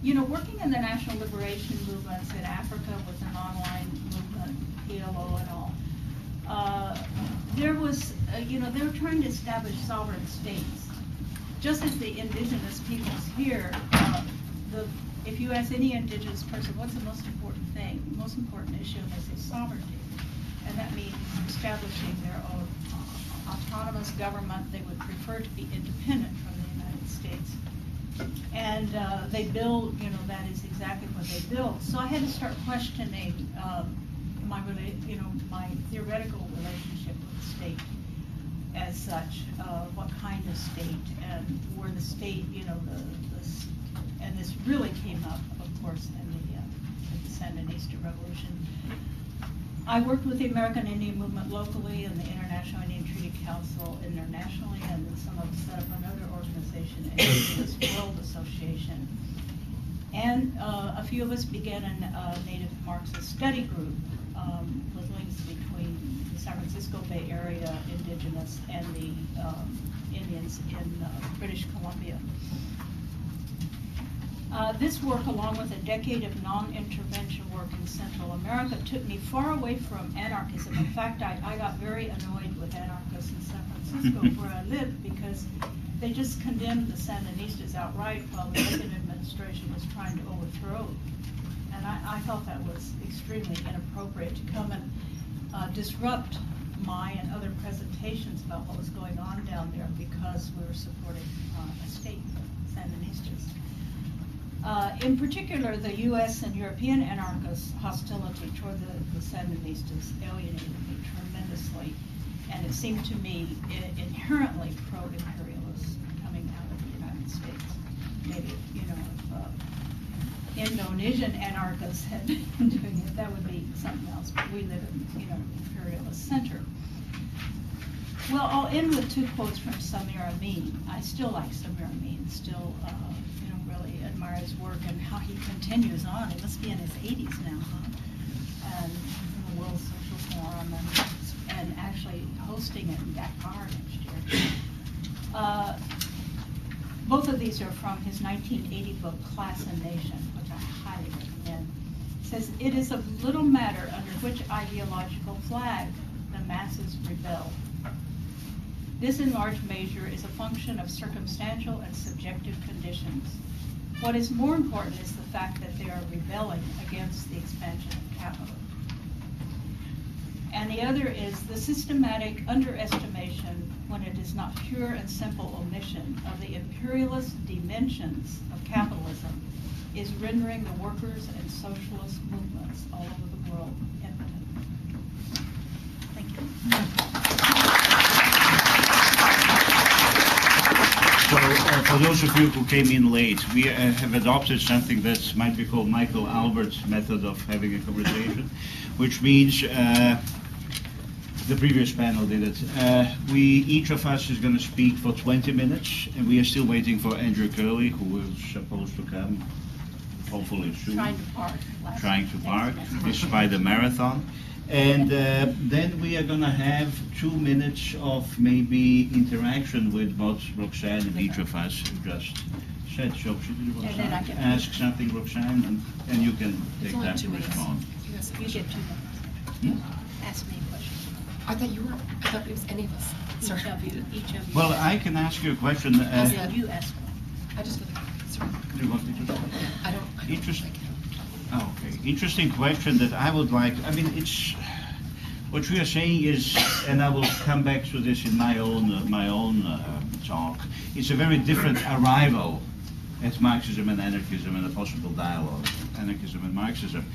working in the national liberation movements in Africa with an online movement, PLO and all, there was, they were trying to establish sovereign states. Just as the indigenous peoples here, if you ask any indigenous person, what's the most important thing? The most important issue, and they say sovereignty. And that means establishing their own autonomous government. They would prefer to be independent from the United States. And they build, that is exactly what they built. So I had to start questioning my theoretical relationship with the state as such, what kind of state, and where the state, and this really came up, of course, in the Sandinista Revolution. I worked with the American Indian Movement locally and the International Indian Treaty Council internationally, and then some of us set up another organization, Indigenous World Association. And a few of us began a Native Marxist study group with links between the San Francisco Bay Area indigenous and the Indians in British Columbia. This work, along with a decade of non-intervention work in Central America, took me far away from anarchism. In fact, I got very annoyed with anarchists in San Francisco where I lived, because they just condemned the Sandinistas outright while the Reagan administration was trying to overthrow. And I felt that was extremely inappropriate to come and disrupt my and other presentations about what was going on down there because we were supporting a state, Sandinistas. In particular, the U.S. and European anarchist hostility toward the Sandinistas alienated me tremendously, and it seemed to me inherently pro-imperialist coming out of the United States. Maybe, if Indonesian anarchists had been doing it, that would be something else, but we live in, imperialist center. Well, I'll end with two quotes from Samir Amin. I still like Samir Amin, still really admire his work and how he continues on. He must be in his 80s now, huh? And the World Social Forum and actually hosting it in Dakar next year. Both of these are from his 1980 book, Class and Nation, which I highly recommend. It says, "It is of little matter under which ideological flag the masses rebel. This in large measure is a function of circumstantial and subjective conditions. What is more important is the fact that they are rebelling against the expansion of capital." And the other is the systematic underestimation, when it is not pure and simple omission, of the imperialist dimensions of capitalism is rendering the workers and socialist movements all over the world impotent. Thank you. So, for those of you who came in late, we have adopted something that might be called Michael Albert's method of having a conversation, which means the previous panel did it. Each of us is going to speak for 20 minutes, and we are still waiting for Andrew Curley, who is supposed to come, hopefully soon. Trying to park. Despite the marathon. And then we are going to have 2 minutes of maybe interaction with what Roxanne and each of us just said. So should you want to ask something, Roxanne, and you can take that to respond. You get 2 minutes. Ask me a question. I thought it was any of us. Sorry. Each of you. Well, I can ask you a question. You ask me. I just sorry. Do you want me to? I don't Interesting. Okay. Interesting question that I would like. I mean, it's what we are saying is, and I will come back to this in my own talk. It's a very different arrival at Marxism and anarchism and a possible dialogue, anarchism and Marxism.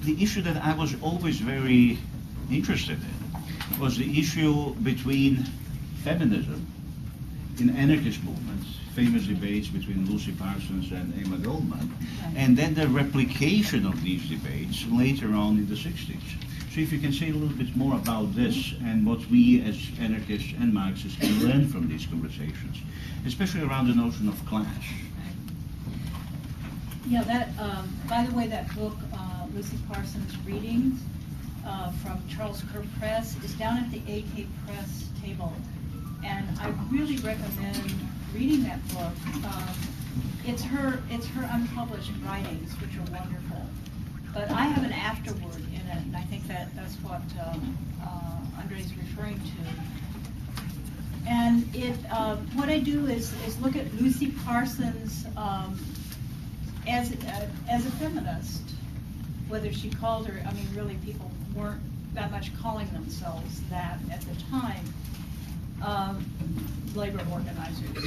The issue that I was always very interested in was the issue between feminism in anarchist movements, famous debates between Lucy Parsons and Emma Goldman, and then the replication of these debates later on in the 60s. So if you can say a little bit more about this and what we as anarchists and Marxists can learn from these conversations, especially around the notion of class. Yeah, by the way, that book, Lucy Parsons' Readings from Charles Kerr Press, is down at the AK Press table. And I really recommend reading that book. it's her unpublished writings, which are wonderful. But I have an afterword in it, and I think that's what Andre's referring to. And what I do is look at Lucy Parsons as a feminist, whether she called her, I mean, really people weren't that much calling themselves that at the time, labor organizers.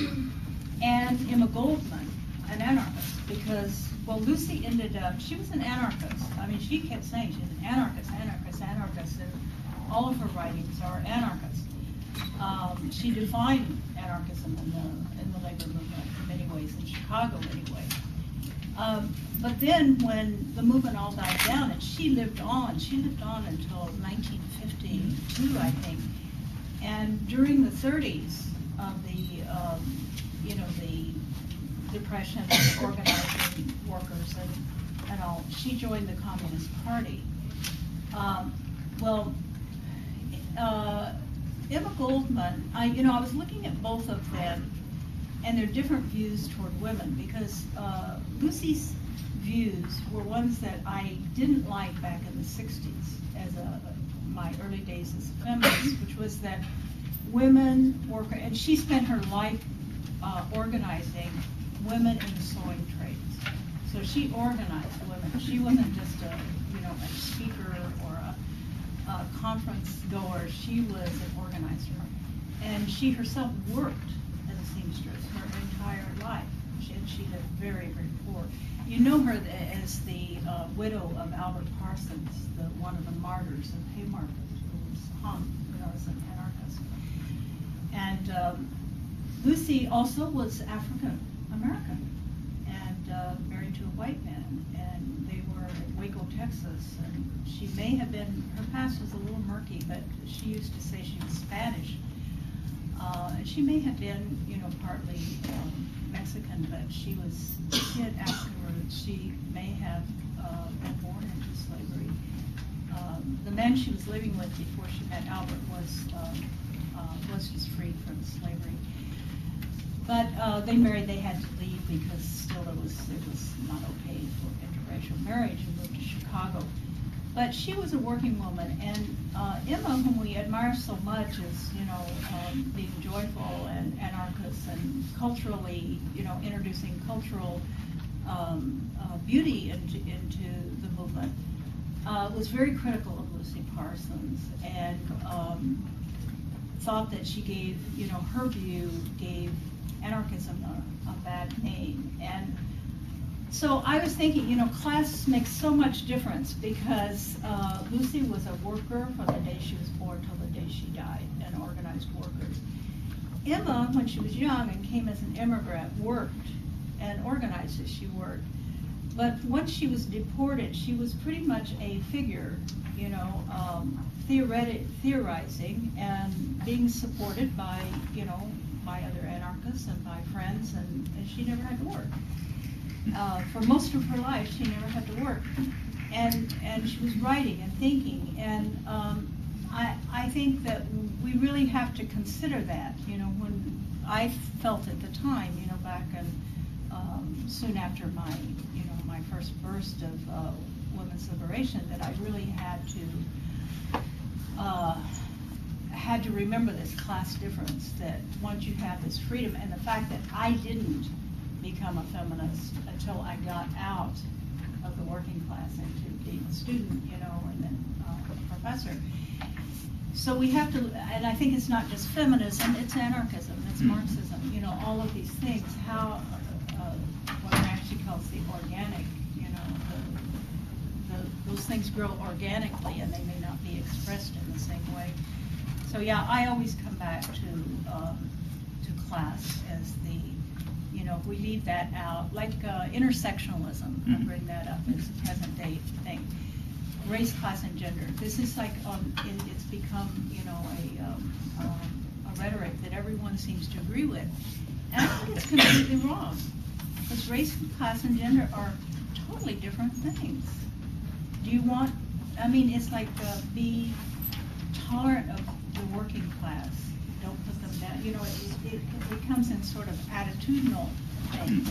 And Emma Goldman, an anarchist, because, well, Lucy ended up, she was an anarchist. I mean, she kept saying she's an anarchist, and all of her writings are anarchist. She defined anarchism in the labor movement in many ways, in Chicago anyway. But then when the movement all died down, and she lived on until 1952, I think. And during the 30s of the Depression, organizing workers and all, she joined the Communist Party. Emma Goldman, I was looking at both of them and their different views toward women, because Lucy's views were ones that I didn't like back in the 60s as my early days as a feminist, which was that women work, and she spent her life organizing women in the sewing trades. So she organized women. She wasn't just a speaker or a conference goer. She was an organizer. And she herself worked as a seamstress her entire life. She lived very, very poor. You know her as the widow of Albert Parsons, one of the martyrs of Haymarket, who was hung, as an anarchist. And Lucy also was African American and married to a white man, and they were in Waco, Texas. And she may have been, her past was a little murky, but she used to say she was Spanish. She may have been, partly Mexican, but she had African roots. She may have been born into slavery. The man she was living with before she met Albert was just freed from slavery. But they married. They had to leave because still it was not okay for interracial marriage, and moved to Chicago. But she was a working woman, and Emma, whom we admire so much, is being joyful and anarchist and culturally, introducing cultural beauty into the movement, was very critical of Lucy Parsons, and thought that she gave, her view gave anarchism a bad name. And so I was thinking, class makes so much difference, because Lucy was a worker from the day she was born till the day she died, and organized workers. Emma, when she was young and came as an immigrant, worked and organized as she worked. But once she was deported, she was pretty much a figure, theorizing and being supported by, by other anarchists and by friends, and she never had to work. For most of her life, she never had to work. And she was writing and thinking, and I think that we really have to consider that, when I felt at the time, back in, soon after my first burst of women's liberation, that I really had to remember this class difference, that once you have this freedom, and the fact that I didn't become a feminist until I got out of the working class into being a student, and then a professor. So we have to, and I think it's not just feminism, it's anarchism, it's Marxism, all of these things, how, what one actually calls the organic, those things grow organically, and they may not be expressed in the same way. So yeah, I always come back to class as the, if we leave that out, like intersectionalism, I bring that up as a present day thing. Race, class, and gender. This is like, it's become, a rhetoric that everyone seems to agree with. And I think it's completely wrong. Because race, class, and gender are totally different things. Do you want, it's like be tolerant of the working class. Don't put them down. It comes in sort of attitudinal things.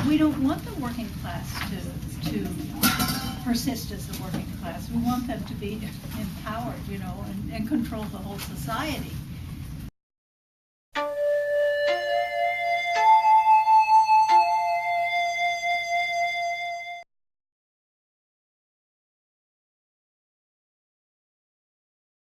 We don't want the working class to persist as the working class. We want them to be empowered, and control the whole society.